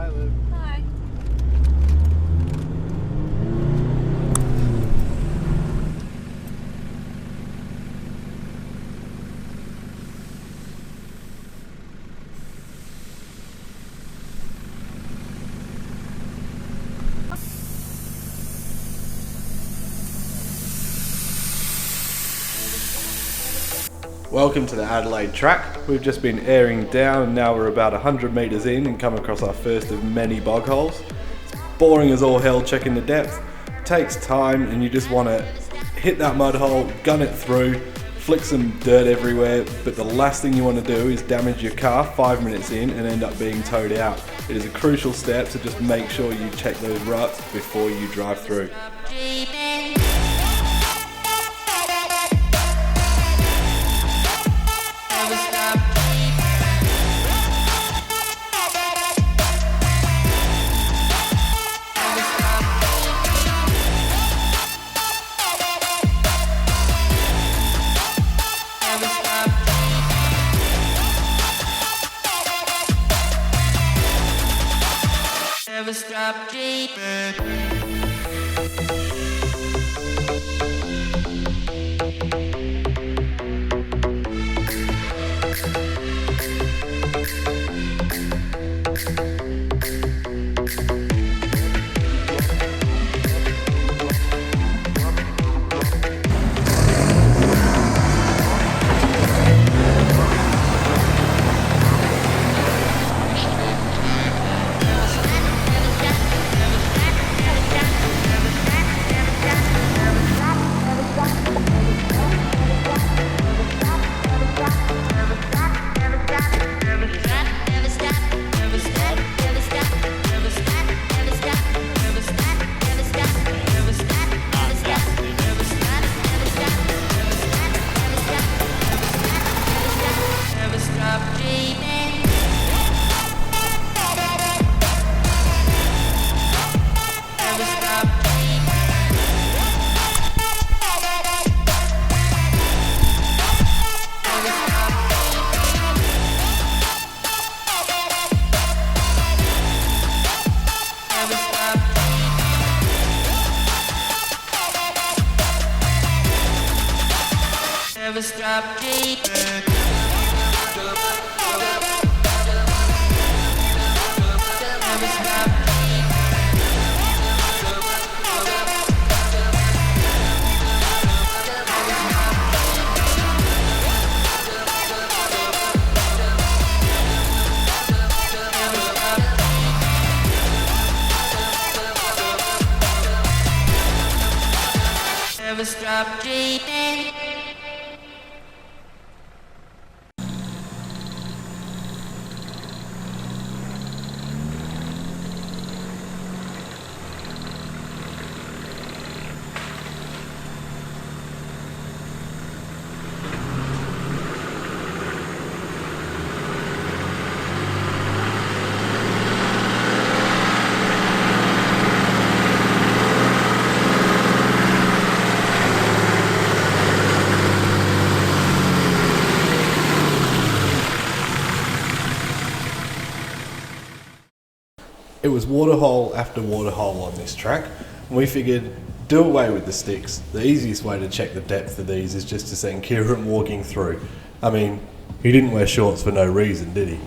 Hi, Liv. Hi. Welcome to the Adelaide track. We've just been airing down and now we're about 100 metres in and come across our first of many bog holes. It's boring as all hell checking the depth. It takes time and you just want to hit that mud hole, gun it through, flick some dirt everywhere, but the last thing you want to do is damage your car 5 minutes in and end up being towed out. It is a crucial step, so just make sure you check those ruts before you drive through. Never stop dreaming. Never stop dreaming. Never stop dreaming. It was waterhole after waterhole on this track, and we figured do away with the sticks. The easiest way to check the depth of these is just to send Kieran walking through. I mean, he didn't wear shorts for no reason, did he?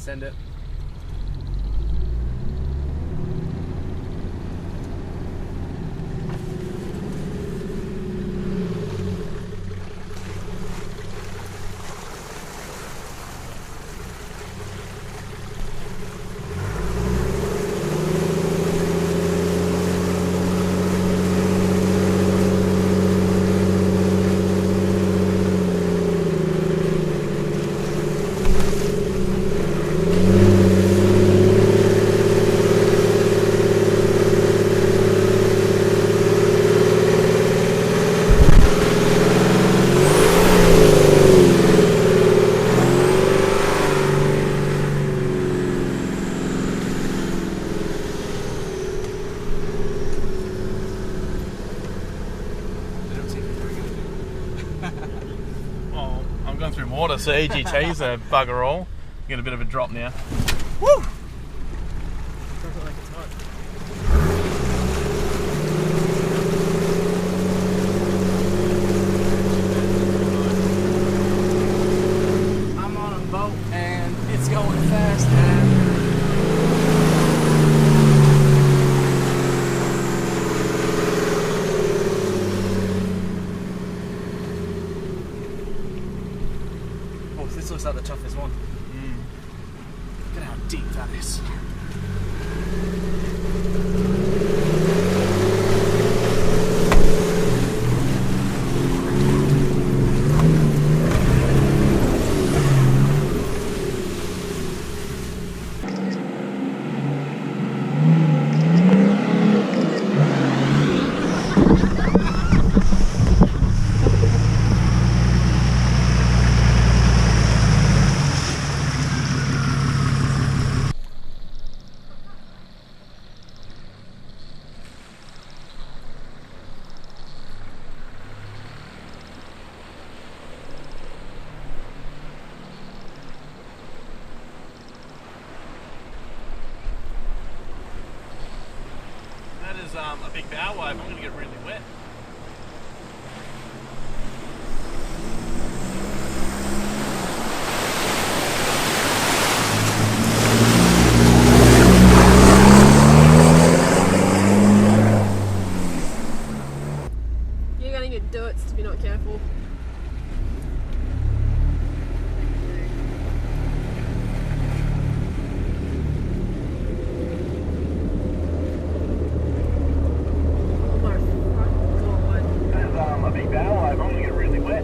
send it. Well, I'm going through water, so EGT's a bugger all. Get a bit of a drop now. Woo! Doesn't like it's hot. I'm on a boat and it's going fast and oh, this looks like the toughest one. Look at how deep that is. That is a big bow wave. I'm going to get really wet. You're gonna get dirts if you're not careful. Oh my god. That is a big bow wave. I'm going to get really wet.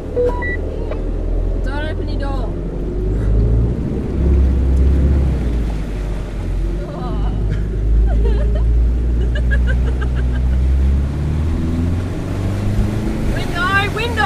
Don't open your door. Window!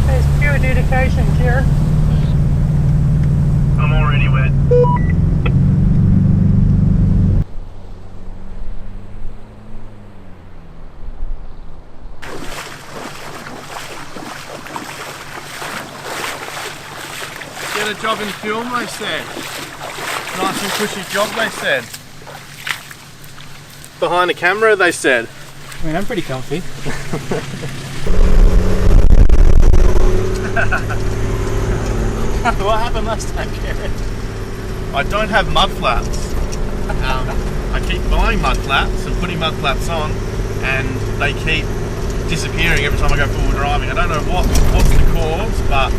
There's pure dedication, Kieran. I'm already wet. Get a job in film, they said. Nice and cushy job, they said. Behind the camera, they said. I mean, I'm pretty comfy. What happened last time, Kieran? I don't have mud flaps. I keep buying mud flaps and putting mud flaps on, and they keep disappearing every time I go forward driving. I don't know what's the cause, but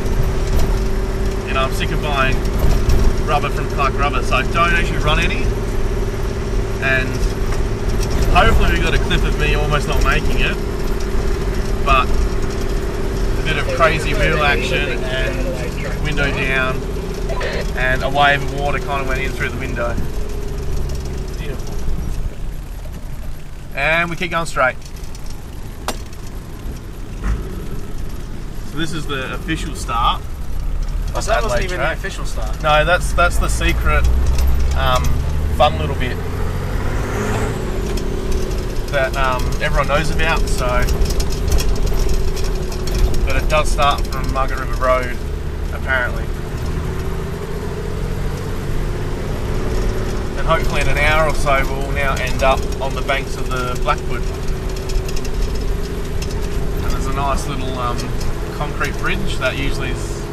you know, I'm sick of buying rubber from Clark Rubber, so I don't actually run any. And hopefully we got a clip of me almost not making it, but a bit of crazy wheel action and window down, and a wave of water kind of went in through the window. Beautiful. And we keep going straight. So this is the official start. Oh, so that wasn't Adelaide even track. the official start. No, that's the secret, fun little bit. that everyone knows about. So, but it does start from Margaret River Road, apparently. And hopefully in an hour or so we'll now end up on the banks of the Blackwood. And there's a nice little concrete bridge that usually is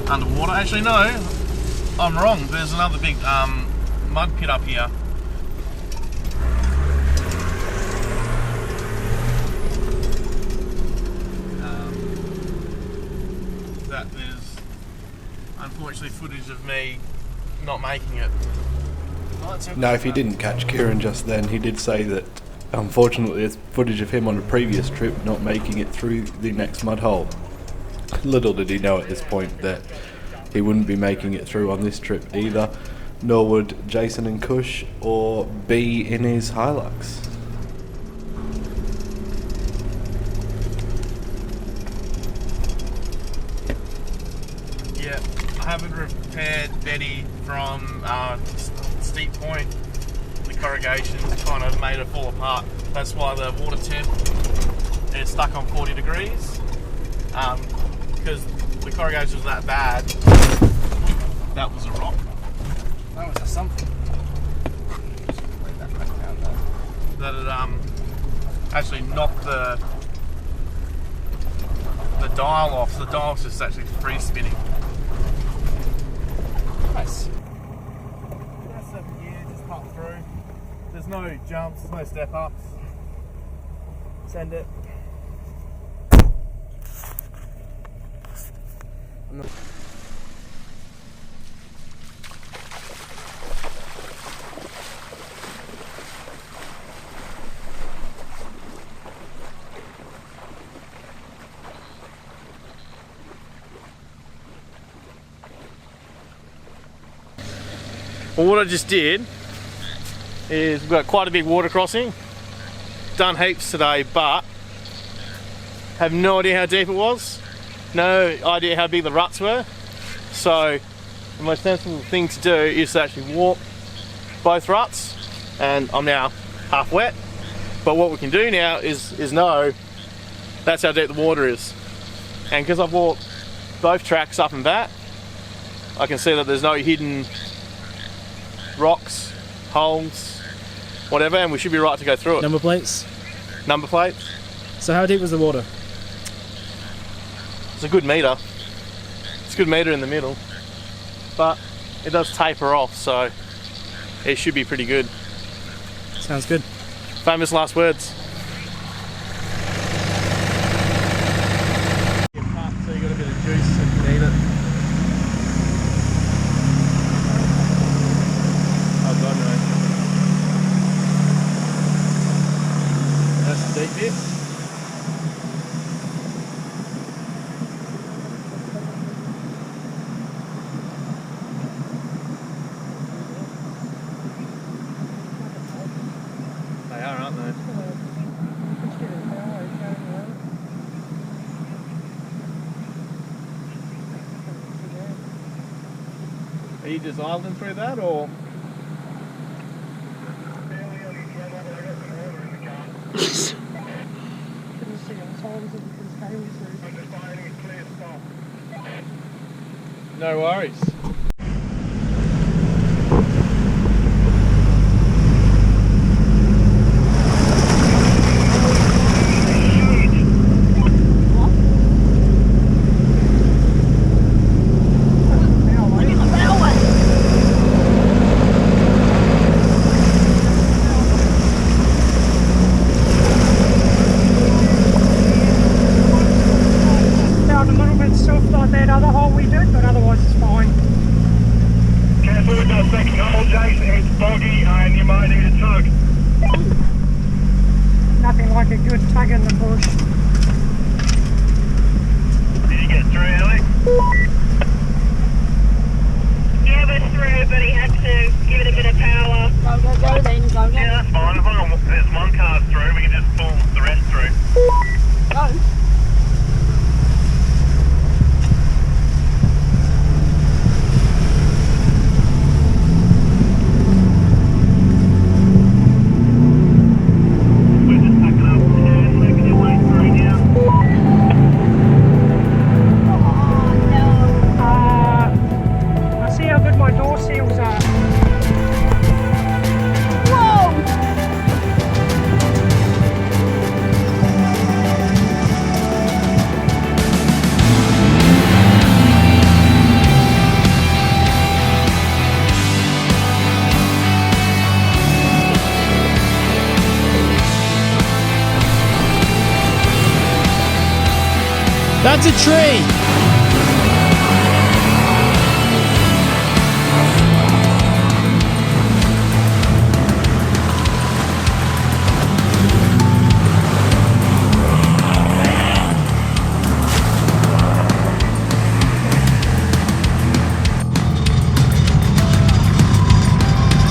underwater. Actually no, I'm wrong. There's another big mud pit up here. That there's unfortunately footage of me not making it. Now, if you didn't catch Kieran just then, he did say that unfortunately there's footage of him on a previous trip not making it through the next mud hole. Little did he know at this point that he wouldn't be making it through on this trip either, nor would Jason and Kush or B in his Hilux. Yeah, I haven't repaired Betty from Steep Point. The corrugation's kind of made it fall apart. That's why the water temp is stuck on 40 degrees. Because the corrugation was that bad. That was a rock. That was a something. Lay that back down there. That it actually knocked the dial off. The dial's just actually free spinning. Nice. That's 7 gears, just pop through. There's no jumps, there's no step ups. Send it. Well, what I just did is we've got quite a big water crossing. Done heaps today, but have no idea how deep it was. No idea how big the ruts were. So the most sensible thing to do is to actually walk both ruts, and I'm now half wet. But what we can do now is know that's how deep the water is. And because I've walked both tracks up and back, I can see that there's no hidden rocks, holes, whatever, and we should be right to go through it. Number plates. Number plates. So how deep was the water? It's a good metre. It's a good metre in the middle, but it does taper off, so it should be pretty good. Sounds good. Famous last words. So you got a bit of juice if you need it. Oh god, no. That's the deep bit. They are, aren't they? Are you just idling through that, or? No worries. Felt a little bit soft like that other hole we did, but otherwise it's fine. Careful with that second hole, Jason. It's boggy and you might need a tug. Nothing like a good tug in the bush. Did you get through, Alex? Yeah, we're through, but he had to give it a bit of power. Go then, go. Yeah, that's fine. As long as there's one car through, we can just pull the rest through. Go. That's a tree.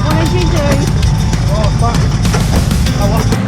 What did you do? Oh, fuck. I lost it.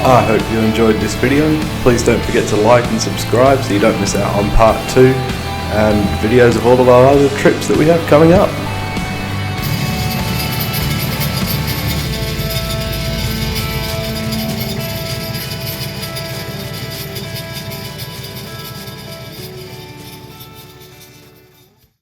I hope you enjoyed this video. Please don't forget to like and subscribe so you don't miss out on part 2 and videos of all of our other trips that we have coming up.